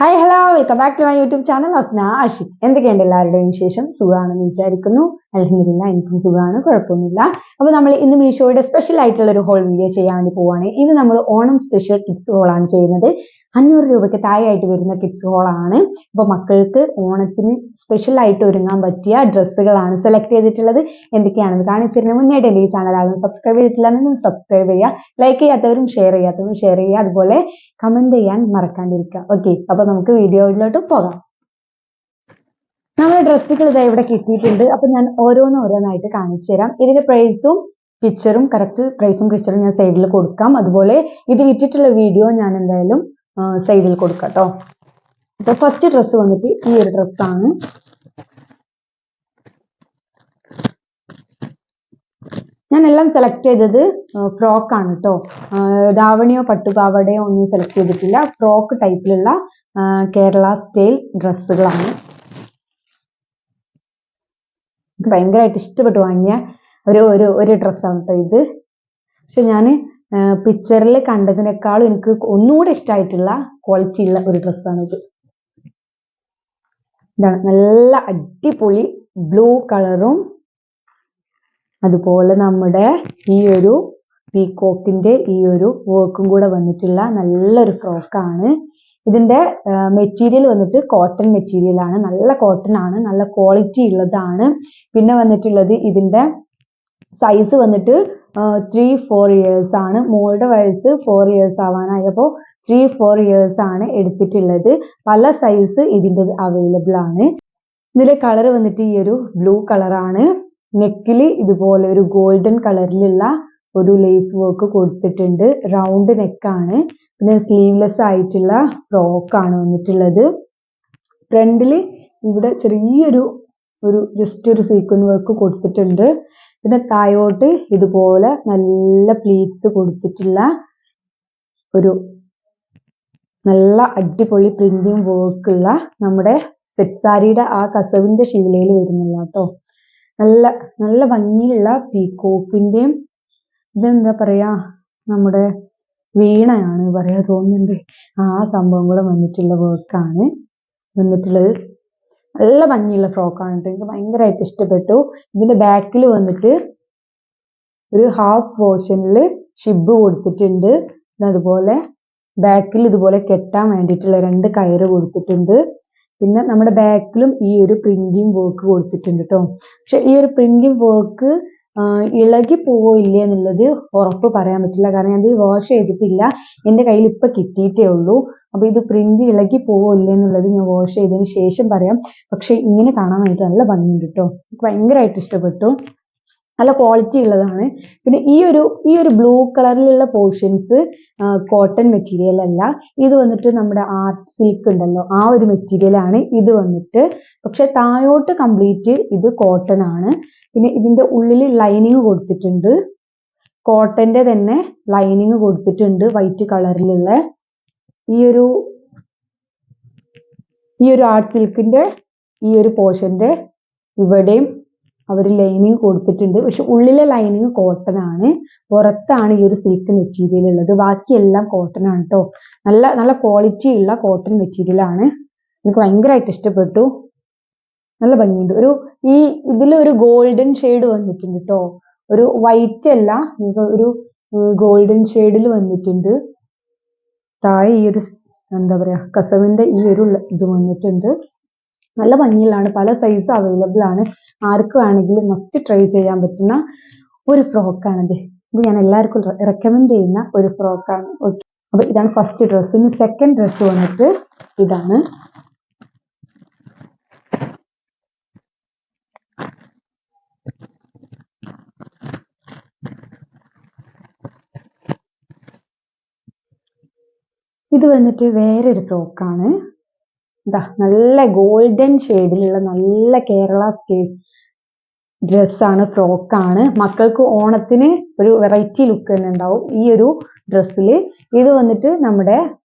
Hi hello welcome back to my YouTube channel Asna Ashiq. എന്തൊക്കെയുണ്ട് എല്ലാവരുടെയും വിശേഷം? സുഖമാണെന്ന് വിചാരിക്കുന്നു. അൽഹംദുലില്ലാ എനിക്കും സുഖമാണ്, കുഴപ്പമൊന്നുമില്ല. അപ്പോൾ നമ്മൾ ഇന്ന് മീഷോയുടെ സ്പെഷ്യൽ ആയിട്ടുള്ള ഒരു ഹോൾ വീഡിയോ ചെയ്യാൻ വേണ്ടി പോവാണ്. ഇത് നമ്മൾ ഓണം സ്പെഷ്യൽ കിഡ്സ് ഹോളാണ് ചെയ്യുന്നത്. 500 രൂപയ്ക്ക് താഴെയായിട്ട് വരുന്ന കിഡ്സ് ഹോളാണ്. അപ്പോൾ മക്കൾക്ക് ഓണത്തിന് സ്പെഷ്യൽ ആയിട്ട് ഒരുങ്ങാൻ പറ്റിയ ഡ്രസ്സുകളാണ് സെലക്ട് ചെയ്തിട്ടുള്ളത്. എന്തൊക്കെയാണെന്ന് കാണിച്ചിരുന്ന മുന്നേറ്റ് എൻ്റെ ഈ ചാനൽ ആരും സബ്സ്ക്രൈബ് ചെയ്തിട്ടില്ല സബ്സ്ക്രൈബ് ചെയ്യുക, ലൈക്ക് ചെയ്യാത്തവരും ഷെയർ ചെയ്യുക, അതുപോലെ കമന്റ് ചെയ്യാൻ മറക്കാണ്ടിരിക്കുക. ഓക്കെ, അപ്പോൾ നമുക്ക് വീഡിയോയിലോട്ട് പോകാം. നമ്മുടെ ഡ്രസ്സുകൾ ഇതാ ഇവിടെ കിട്ടിയിട്ടുണ്ട്. അപ്പൊ ഞാൻ ഓരോന്നായിട്ട് കാണിച്ചു തരാം. ഇതിന്റെ പ്രൈസും പിക്ചറും കറക്റ്റ് പ്രൈസും പിക്ചറും ഞാൻ സൈഡിൽ കൊടുക്കാം. അതുപോലെ ഇത് വിറ്റിട്ടുള്ള വീഡിയോ ഞാൻ എന്തായാലും സൈഡിൽ കൊടുക്കാം കേട്ടോ. അപ്പൊ ഫസ്റ്റ് ഡ്രസ്സ് വന്നിട്ട് ഈ ഒരു ഡ്രസ്സാണ്. ഞാൻ എല്ലാം സെലക്ട് ചെയ്തത് ഫ്രോക്കാണ് കേട്ടോ. ധാവണിയോ പട്ടുപാവടയോ ഒന്നും സെലക്ട് ചെയ്തിട്ടില്ല. ഫ്രോക്ക് ടൈപ്പിലുള്ള കേരള സ്റ്റൈൽ ഡ്രസ്സുകളാണ്. ഭയങ്കരമായിട്ട് ഇഷ്ടപ്പെട്ടു വാങ്ങിയ ഒരു ഡ്രസ്സാണ് കേട്ടോ ഇത്. പക്ഷെ ഞാൻ പിക്ചറിൽ കണ്ടതിനേക്കാളും എനിക്ക് ഒന്നുകൂടെ ഇഷ്ടമായിട്ടുള്ള ക്വാളിറ്റി ഉള്ള ഒരു ഡ്രസ്സാണ് ഇത്. ഇതാണ് നല്ല അടിപൊളി ബ്ലൂ കളറും അതുപോലെ നമ്മുടെ ഈ ഒരു പീകോക്കിന്റെ ഈ ഒരു വർക്കും കൂടെ വന്നിട്ടുള്ള നല്ലൊരു ഫ്രോക്കാണ്. ഇതിന്റെ മെറ്റീരിയൽ വന്നിട്ട് കോട്ടൺ മെറ്റീരിയൽ ആണ്. നല്ല കോട്ടൺ ആണ്, നല്ല ക്വാളിറ്റി ഉള്ളതാണ്. പിന്നെ വന്നിട്ടുള്ളത് ഇതിന്റെ സൈസ് വന്നിട്ട് 3-4 ഇയേഴ്സ് ആണ്. മോളുടെ വയസ്സ് 4 ഇയേഴ്സ് ആവാനായപ്പോൾ 3-4 ഇയേഴ്സ് ആണ് എടുത്തിട്ടുള്ളത്. പല സൈസ് ഇതിൻ്റെ അവൈലബിൾ ആണ്. ഇതിലെ കളർ വന്നിട്ട് ഈ ഒരു ബ്ലൂ കളറാണ്. നെക്കിൽ ഇതുപോലെ ഒരു ഗോൾഡൻ കളറിലുള്ള ഒരു ലേസ് വർക്ക് കൊടുത്തിട്ടുണ്ട്. റൗണ്ട് നെക്കാണ്. പിന്നെ സ്ലീവ്ലെസ് ആയിട്ടുള്ള ഫ്രോക്കാണ് വന്നിട്ടുള്ളത്. ഫ്രണ്ടിൽ ഇവിടെ ചെറിയൊരു ജസ്റ്റ് ഒരു സീക്വൻ വർക്ക് കൊടുത്തിട്ടുണ്ട്. പിന്നെ താഴോട്ട് ഇതുപോലെ നല്ല പ്ലീറ്റ്സ് കൊടുത്തിട്ടുള്ള ഒരു നല്ല അടിപൊളി പ്രിന്റിങ് വർക്കുള്ള നമ്മുടെ സെറ്റ് സാരിയുടെ ആ കസവിന്റെ ശീലയിൽ വരുന്നില്ല കേട്ടോ. നല്ല നല്ല ഭംഗിയുള്ള പീകോക്കിന്റെയും ഇതെന്താ പറയാ, നമ്മുടെ വീണയാണ് പറയാ തോന്നുന്നുണ്ട്, ആ സംഭവം കൂടെ വന്നിട്ടുള്ള വർക്കാണ് വന്നിട്ടുള്ളത്. നല്ല ഭംഗിയുള്ള ഫ്രോക്കാണ് കേട്ടോ. എനിക്ക് ഭയങ്കരമായിട്ട് ഇഷ്ടപ്പെട്ടു. ഇതിന്റെ ബാക്കിൽ വന്നിട്ട് ഒരു ഹാഫ് പോർഷനിൽ ഷിബ് കൊടുത്തിട്ടുണ്ട്. അതുപോലെ ബാക്കിൽ ഇതുപോലെ കെട്ടാൻ വേണ്ടിയിട്ടുള്ള 2 കയറ് കൊടുത്തിട്ടുണ്ട്. പിന്നെ നമ്മുടെ ബാക്കിലും ഈ ഒരു പ്രിന്റിങ് വർക്ക് കൊടുത്തിട്ടുണ്ട് കേട്ടോ. പക്ഷെ ഈ ഒരു പ്രിന്റിങ് വർക്ക് ഇളകി പോവോ ഇല്ലേ എന്നുള്ളത് ഉറപ്പ് പറയാൻ പറ്റില്ല. കാരണം ഞാൻ ഇത് വാഷ് ചെയ്തിട്ടില്ല, എൻ്റെ കയ്യിൽ ഇപ്പൊ കിട്ടിയിട്ടേ ഉള്ളൂ. അപ്പൊ ഇത് പ്രിന്റ് ഇളകി പോവോ ഇല്ലേ എന്നുള്ളത് ഞാൻ വാഷ് ചെയ്തതിന് ശേഷം പറയാം. പക്ഷെ ഇങ്ങനെ കാണാനായിട്ട് നല്ല ഭംഗിയുണ്ട് കേട്ടോ. എനിക്ക് ഭയങ്കരമായിട്ട് ഇഷ്ടപ്പെട്ടു. നല്ല ക്വാളിറ്റി ഉള്ളതാണ്. പിന്നെ ഈ ഒരു ബ്ലൂ കളറിലുള്ള പോർഷൻസ് കോട്ടൺ മെറ്റീരിയൽ അല്ല. ഇത് വന്നിട്ട് നമ്മുടെ ആർട്ട് സിൽക്ക് ഉണ്ടല്ലോ, ആ ഒരു മെറ്റീരിയൽ ആണ് ഇത് വന്നിട്ട്. പക്ഷെ താഴോട്ട് കംപ്ലീറ്റ് ഇത് കോട്ടൺ ആണ്. പിന്നെ ഇതിന്റെ ഉള്ളിൽ ലൈനിങ് കൊടുത്തിട്ടുണ്ട്. കോട്ടന്റെ തന്നെ ലൈനിങ് കൊടുത്തിട്ടുണ്ട് വൈറ്റ് കളറിലുള്ള. ഈ ഒരു ആർട്ട് സിൽക്കിന്റെ ഈ ഒരു പോർഷന്റെ ഇവിടെയും അവർ ലൈനിങ് കൊടുത്തിട്ടുണ്ട്. പക്ഷെ ഉള്ളിലെ ലൈനിങ് കോട്ടൺ ആണ്, പുറത്താണ് ഈ ഒരു സിൽക്ക് മെറ്റീരിയൽ ഉള്ളത്. ബാക്കിയെല്ലാം കോട്ടൺ ആണ് കേട്ടോ. നല്ല നല്ല ക്വാളിറ്റി ഉള്ള കോട്ടൺ മെറ്റീരിയൽ ആണ്. എനിക്ക് ഭയങ്കരമായിട്ട് ഇഷ്ടപ്പെട്ടു. നല്ല ഭംഗിയുണ്ട്. ഇതിലൊരു ഗോൾഡൻ ഷെയ്ഡ് വന്നിട്ടുണ്ട് കേട്ടോ. ഒരു വൈറ്റ് അല്ല, ഒരു ഗോൾഡൻ ഷെയ്ഡിൽ വന്നിട്ടുണ്ട്. താഴെ ഈ ഒരു എന്താ പറയാ കസവിന്റെ ഈ ഒരു ഇത് വന്നിട്ടുണ്ട്. നല്ല ഭംഗിയിലാണ്. പല സൈസ് അവൈലബിൾ ആണ്. ആർക്ക് വേണമെങ്കിലും മസ്റ്റ് ട്രൈ ചെയ്യാൻ പറ്റുന്ന ഒരു ഫ്രോക്കാണിത്. ഇത് ഞാൻ എല്ലാവർക്കും റെക്കമെൻഡ് ചെയ്യുന്ന ഒരു ഫ്രോക്കാണ്. ഓക്കെ, അപ്പൊ ഇതാണ് ഫസ്റ്റ് ഡ്രസ്സ്. ഇനി സെക്കൻഡ് ഡ്രസ്സ് വന്നിട്ട് ഇതാണ്. ഇത് വന്നിട്ട് വേറൊരു ഫ്രോക്കാണ്. ഇതാ നല്ല ഗോൾഡൻ ഷെയ്ഡിലുള്ള നല്ല കേരള സ്റ്റൈൽ ഡ്രസ്സാണ്, ഫ്രോക്കാണ്. മക്കൾക്ക് ഓണത്തിന് ഒരു വെറൈറ്റി ലുക്ക് തന്നെ ഉണ്ടാവും ഈ ഒരു ഡ്രസ്സിൽ. ഇത് വന്നിട്ട് നമ്മുടെ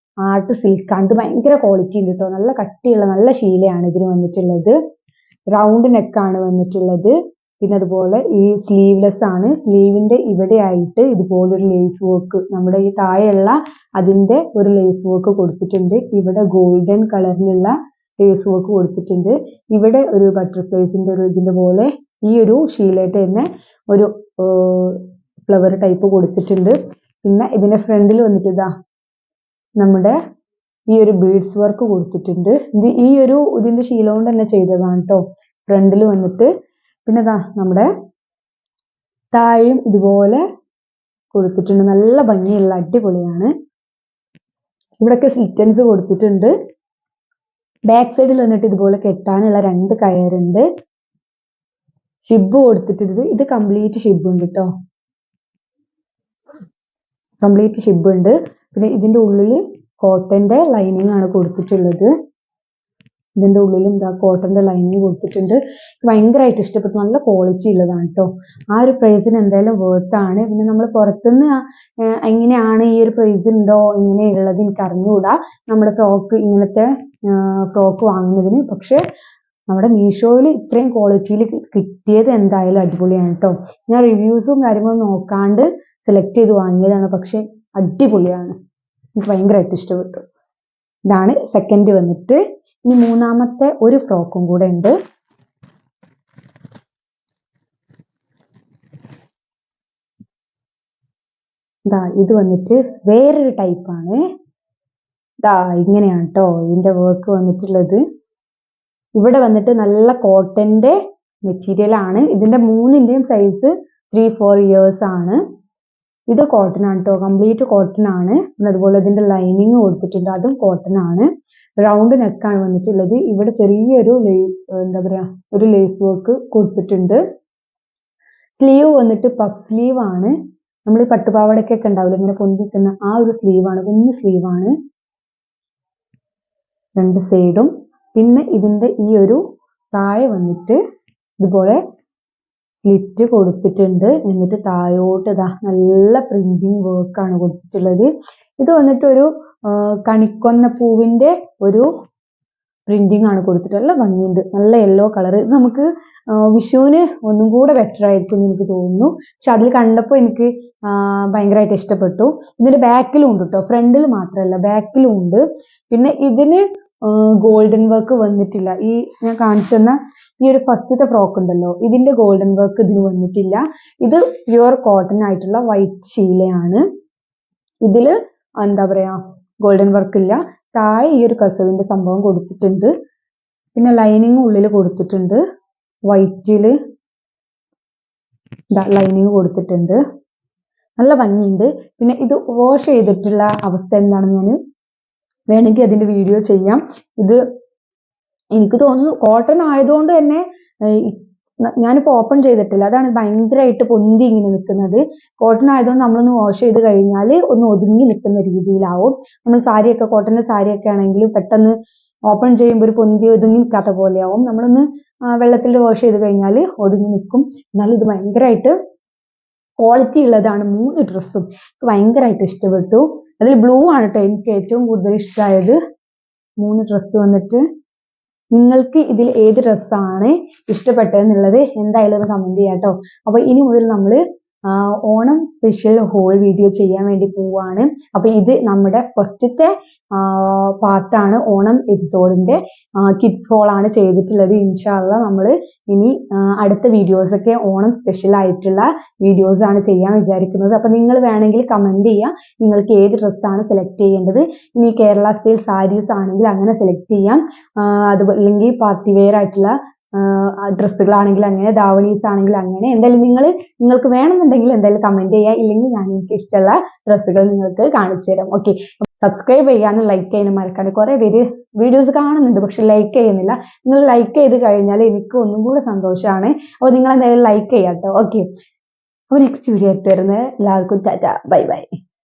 ആർട്ട് സിൽക്കാണ്. ഇത് ഭയങ്കര ക്വാളിറ്റി ഉണ്ട് കേട്ടോ. നല്ല കട്ടിയുള്ള നല്ല ശീലയാണ് ഇതിന് വന്നിട്ടുള്ളത്. റൗണ്ട് നെക്കാണ് വന്നിട്ടുള്ളത്. പിന്നെ അതുപോലെ ഈ സ്ലീവ്ലെസ് ആണ്. സ്ലീവിന്റെ ഇവിടെ ആയിട്ട് ഇതുപോലെ ഒരു ലേസ് വർക്ക്, നമ്മുടെ ഈ താഴെയുള്ള അതിന്റെ ഒരു ലേസ് വർക്ക് കൊടുത്തിട്ടുണ്ട്. ഇവിടെ ഗോൾഡൻ കളറിലുള്ള ലേസ് വർക്ക് കൊടുത്തിട്ടുണ്ട്. ഇവിടെ ഒരു ബട്ടർഫ്ലൈസിന്റെ ഒരു ഇതിന്റെ പോലെ ഈ ഒരു ഷീലായിട്ട് തന്നെ ഒരു ഫ്ലവർ ടൈപ്പ് കൊടുത്തിട്ടുണ്ട്. പിന്നെ ഇതിന്റെ ഫ്രണ്ടിൽ വന്നിട്ട് ഇതാ നമ്മുടെ ഈ ഒരു ബീഡ്സ് വർക്ക് കൊടുത്തിട്ടുണ്ട്. ഇത് ഈ ഒരു ഇതിന്റെ ശീല കൊണ്ട് തന്നെ ചെയ്തതാണ് കേട്ടോ. ഫ്രണ്ടിൽ വന്നിട്ട് പിന്നെ ഇതാ നമ്മുടെ താഴെയും ഇതുപോലെ കൊടുത്തിട്ടുണ്ട്. നല്ല ഭംഗിയുള്ള അടിപൊളിയാണ്. ഇവിടെയൊക്കെ സ്ലിറ്റൻസ് കൊടുത്തിട്ടുണ്ട്. ബാക്ക് സൈഡിൽ വന്നിട്ട് ഇതുപോലെ കെട്ടാനുള്ള 2 കയറുണ്ട്. ഷിബ് കൊടുത്തിട്ടുണ്ട്. ഇത് കംപ്ലീറ്റ് ഷിബ് ഉണ്ട് കേട്ടോ, കംപ്ലീറ്റ് ഷിബ് ഉണ്ട്. പിന്നെ ഇതിന്റെ ഉള്ളിൽ കോട്ടന്റെ ലൈനിങ് ആണ് കൊടുത്തിട്ടുള്ളത്. ഇതിന്റെ ഉള്ളിലും ഇതാ കോട്ടന്റെ ലൈനിങ് കൊടുത്തിട്ടുണ്ട്. ഭയങ്കരമായിട്ട് ഇഷ്ടപ്പെട്ടു. നല്ല ക്വാളിറ്റി ഉള്ളതാണ് കേട്ടോ. ആ ഒരു പ്രൈസിന് എന്തായാലും വേർത്ത് ആണ്. പിന്നെ നമ്മൾ പുറത്തുനിന്ന് എങ്ങനെയാണ് ഈ ഒരു പ്രൈസ് ഉണ്ടോ ഇങ്ങനെയുള്ളത് എനിക്ക് അറിഞ്ഞുകൂടാ നമ്മുടെ ഫ്രോക്ക്, ഇങ്ങനത്തെ ഫ്രോക്ക് വാങ്ങുന്നതിന്. പക്ഷെ നമ്മുടെ മീഷോയിൽ ഇത്രയും ക്വാളിറ്റിയിൽ കിട്ടിയത് എന്തായാലും അടിപൊളിയാണ് കേട്ടോ. ഞാൻ റിവ്യൂസും കാര്യങ്ങളും നോക്കാണ്ട് സെലക്ട് ചെയ്ത് വാങ്ങിയതാണ്. പക്ഷെ അടിപൊളിയാണ്, എനിക്ക് ഭയങ്കരമായിട്ട് ഇഷ്ടപ്പെട്ടു. ഇതാണ് സെക്കൻഡ് വന്നിട്ട്. ഇനി മൂന്നാമത്തെ ഒരു ഫ്രോക്കും കൂടെ ഉണ്ട്. ഇത് വന്നിട്ട് വേറൊരു ടൈപ്പാണ്. ഇങ്ങനെയാണ് കേട്ടോ ഇതിന്റെ വർക്ക് വന്നിട്ടുള്ളത്. ഇവിടെ വന്നിട്ട് നല്ല കോട്ടന്റെ മെറ്റീരിയൽ ആണ്. ഇതിന്റെ 3ന്റെയും സൈസ് 3-4 ഇയേഴ്സ് ആണ്. ഇത് കോട്ടൺ ആണ് കേട്ടോ, കംപ്ലീറ്റ് കോട്ടൺ ആണ്. പിന്നെ അതുപോലെ ഇതിന്റെ ലൈനിങ് കൊടുത്തിട്ടുണ്ട്, അതും കോട്ടൺ ആണ്. റൗണ്ട് നെക്കാണ് വന്നിട്ടുള്ളത്. ഇവിടെ ചെറിയൊരു എന്താ പറയാ ഒരു ലേസ് വർക്ക് കൊടുത്തിട്ടുണ്ട്. സ്ലീവ് വന്നിട്ട് പഫ് സ്ലീവ് ആണ്. നമ്മൾ ഈ പട്ടുപാവാടയ്ക്കൊക്കെ ഉണ്ടാവില്ല ഇങ്ങനെ പൊന്തിക്കുന്ന ആ ഒരു സ്ലീവാണ്, കുഞ്ഞു സ്ലീവാണ് 2 സൈഡും. പിന്നെ ഇതിന്റെ ഈ ഒരു താഴെ വന്നിട്ട് ഇതുപോലെ സ്ലിറ്റ് കൊടുത്തിട്ടുണ്ട്. എന്നിട്ട് താഴോട്ട് ഇതാ നല്ല പ്രിന്റിങ് വർക്കാണ് കൊടുത്തിട്ടുള്ളത്. ഇത് വന്നിട്ട് ഒരു കണിക്കൊന്ന പൂവിന്റെ ഒരു പ്രിന്റിങ് ആണ് കൊടുത്തിട്ട് നല്ല ഭംഗിയുണ്ട്. നല്ല യെല്ലോ കളർ. നമുക്ക് വിഷുവിന് ഒന്നും കൂടെ ബെറ്റർ ആയിരിക്കും എന്ന് എനിക്ക് തോന്നുന്നു. പക്ഷെ അതിൽ കണ്ടപ്പോൾ എനിക്ക് ഭയങ്കരമായിട്ട് ഇഷ്ടപ്പെട്ടു. ഇതിന്റെ ബാക്കിലും ഉണ്ട് കേട്ടോ, ഫ്രണ്ടിൽ മാത്രമല്ല ബാക്കിലും ഉണ്ട്. പിന്നെ ഇതിന് ഗോൾഡൻ വർക്ക് വന്നിട്ടില്ല. ഈ ഞാൻ കാണിച്ചെന്ന ഈ ഒരു ഫസ്റ്റത്തെ ഫ്രോക്ക് ഉണ്ടല്ലോ, ഇതിന്റെ ഗോൾഡൻ വർക്ക് ഇതിന് വന്നിട്ടില്ല. ഇത് പ്യുവർ കോട്ടൺ ആയിട്ടുള്ള വൈറ്റ് ശീലയാണ്. ഇതില് എന്താ പറയാ ഗോൾഡൻ വർക്ക് ഇല്ല. താഴെ ഈ ഒരു കസവിന്റെ സംഭവം കൊടുത്തിട്ടുണ്ട്. പിന്നെ ലൈനിങ് ഉള്ളിൽ കൊടുത്തിട്ടുണ്ട്, വൈറ്റില് ലൈനിങ് കൊടുത്തിട്ടുണ്ട്. നല്ല ഭംഗിയുണ്ട്. പിന്നെ ഇത് വാഷ് ചെയ്തിട്ടുള്ള അവസ്ഥ എന്താണെന്ന് ഞാൻ വേണമെങ്കിൽ അതിന്റെ വീഡിയോ ചെയ്യാം. ഇത് എനിക്ക് തോന്നുന്നു കോട്ടൺ ആയതുകൊണ്ട് തന്നെ ഞാനിപ്പോൾ ഓപ്പൺ ചെയ്തിട്ടില്ല, അതാണ് ഭയങ്കരമായിട്ട് പൊന്തി ഇങ്ങനെ നിൽക്കുന്നത്. കോട്ടൺ ആയതുകൊണ്ട് നമ്മളൊന്ന് വാഷ് ചെയ്ത് കഴിഞ്ഞാൽ ഒന്ന് ഒതുങ്ങി നിൽക്കുന്ന രീതിയിലാവും. നമ്മൾ സാരിയൊക്കെ കോട്ടന്റെ സാരിയൊക്കെ ആണെങ്കിൽ പെട്ടെന്ന് ഓപ്പൺ ചെയ്യുമ്പോൾ ഒരു പൊന്തി ഒതുങ്ങി നിൽക്കാത്ത പോലെയാവും. നമ്മളൊന്ന് വെള്ളത്തിൽ വാഷ് ചെയ്ത് കഴിഞ്ഞാൽ ഒതുങ്ങി നിൽക്കും. എന്നാലും ഇത് ഭയങ്കരമായിട്ട് ക്വാളിറ്റി ഉള്ളതാണ്. 3 ഡ്രസ്സും ഭയങ്കരമായിട്ട് ഇഷ്ടപ്പെട്ടു. അതിൽ ബ്ലൂ ആണ് കേട്ടോ എനിക്ക് ഏറ്റവും കൂടുതൽ ഇഷ്ടമായത്. 3 ഡ്രസ്സ് വന്നിട്ട് നിങ്ങൾക്ക് ഇതിൽ ഏത് ഡ്രസ്സാണ് ഇഷ്ടപ്പെട്ടതെന്നുള്ളത് എന്തായാലും ഒന്ന് കമന്റ് ചെയ്യാം കേട്ടോ. അപ്പൊ ഇനി മുതൽ നമ്മൾ ഓണം സ്പെഷ്യൽ ഹോൾ വീഡിയോ ചെയ്യാൻ വേണ്ടി പോവാണ്. അപ്പൊ ഇത് നമ്മുടെ ഫസ്റ്റത്തെ പാർട്ടാണ് ഓണം എപ്പിസോഡിന്റെ. കിഡ്സ് ഹോൾ ആണ് ചെയ്തിട്ടുള്ളത്. ഇൻഷാ അല്ലാഹ് നമ്മൾ ഇനി അടുത്ത വീഡിയോസ് ഒക്കെ ഓണം സ്പെഷ്യൽ ആയിട്ടുള്ള വീഡിയോസ് ആണ് ചെയ്യാൻ വിചാരിക്കുന്നത്. അപ്പൊ നിങ്ങൾ വേണമെങ്കിൽ കമന്റ് ചെയ്യുക നിങ്ങൾക്ക് ഏത് ഡ്രസ്സാണ് സെലക്ട് ചെയ്യേണ്ടത്. ഇനി കേരള സ്റ്റൈൽ സാരീസ് ആണെങ്കിൽ അങ്ങനെ സെലക്ട് ചെയ്യാം. അതുപോലെ അല്ലെങ്കിൽ പാർട്ടി വെയർ ആയിട്ടുള്ള ഡ്രസ്സുകളാണെങ്കിൽ അങ്ങനെ, ദാവണീസ് ആണെങ്കിൽ അങ്ങനെ. എന്തായാലും നിങ്ങൾക്ക് വേണമെന്നുണ്ടെങ്കിൽ എന്തായാലും കമന്റ് ചെയ്യുക. ഇല്ലെങ്കിൽ ഞാൻ എനിക്ക് ഇഷ്ടമുള്ള ഡ്രസ്സുകൾ നിങ്ങൾക്ക് കാണിച്ചു തരാം. ഓക്കെ, സബ്സ്ക്രൈബ് ചെയ്യാനും ലൈക്ക് ചെയ്യാനും മറക്കാണ്ട്. കുറെ പേര് വീഡിയോസ് കാണുന്നുണ്ട് പക്ഷെ ലൈക്ക് ചെയ്യുന്നില്ല. നിങ്ങൾ ലൈക്ക് ചെയ്ത് കഴിഞ്ഞാൽ എനിക്ക് ഒന്നും കൂടെ സന്തോഷമാണ്. അപ്പോൾ നിങ്ങൾ എന്തായാലും ലൈക്ക് ചെയ്യാം കേട്ടോ. ഓക്കെ, അപ്പോൾ നെക്സ്റ്റ് വീഡിയോ ആയിട്ട് വരുന്നത്. എല്ലാവർക്കും ടാറ്റ, ബൈ ബൈ.